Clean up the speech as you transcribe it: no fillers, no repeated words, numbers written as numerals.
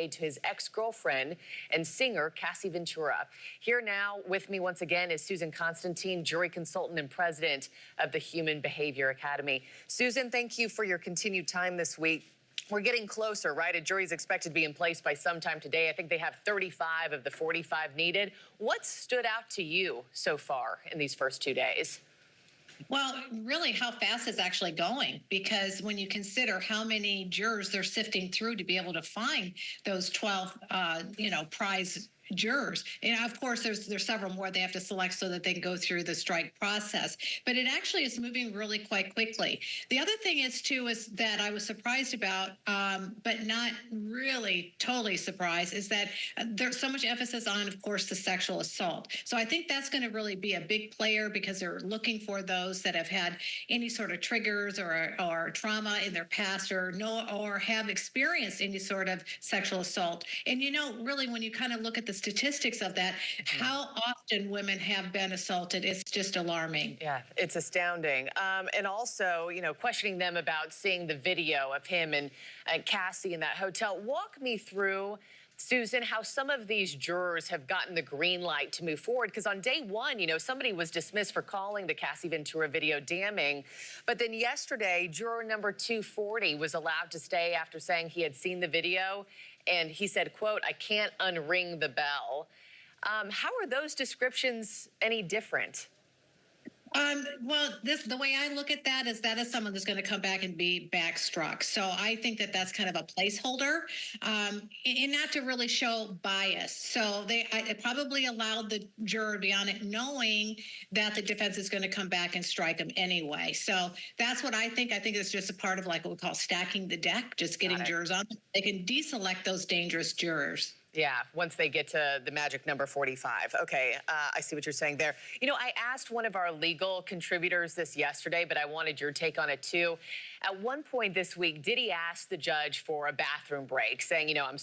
made to his ex-girlfriend and singer, Cassie Ventura. Here now with me once again is Susan Constantine, jury consultant and president of the Human Behavior Academy. Susan, thank you for your continued time this week. We're getting closer, right? A jury is expected to be in place by sometime today. I think they have 35 of the 45 needed. What stood out to you so far in these first 2 days? Well, really how fast it's actually going, because when you consider how many jurors they're sifting through to be able to find those 12, prize jurors. And of course, there's several more they have to select so that they can go through the strike process. But it actually is moving really quite quickly. The other thing is, too, is that I was surprised about, but not really totally surprised, is that there's so much emphasis on, of course, the sexual assault. So I think that's going to really be a big player, because they're looking for those that have had any sort of triggers or trauma in their past, or have experienced any sort of sexual assault. And, really, when you kind of look at the statistics of that, how often women have been assaulted, it's just alarming. Yeah, it's astounding. And also, questioning them about seeing the video of him and Cassie in that hotel. Walk me through, Susan, how some of these jurors have gotten the green light to move forward. Because on day one, somebody was dismissed for calling the Cassie Ventura video damning. But then yesterday, juror number 240 was allowed to stay after saying he had seen the video. And he said, quote, "I can't unring the bell." How are those descriptions any different? Well, the way I look at that is someone that's going to come back and be backstruck. So I think that that's kind of a placeholder, and not to really show bias. So I probably allowed the juror to be on it, knowing that the defense is going to come back and strike them anyway. So that's what I think. I think it's just a part of what we call stacking the deck, just getting jurors on. They can deselect those dangerous jurors. Yeah, once they get to the magic number 45. Okay, I see what you're saying there. I asked one of our legal contributors this yesterday, but I wanted your take on it too. At one point this week, Diddy asked the judge for a bathroom break, saying, I'm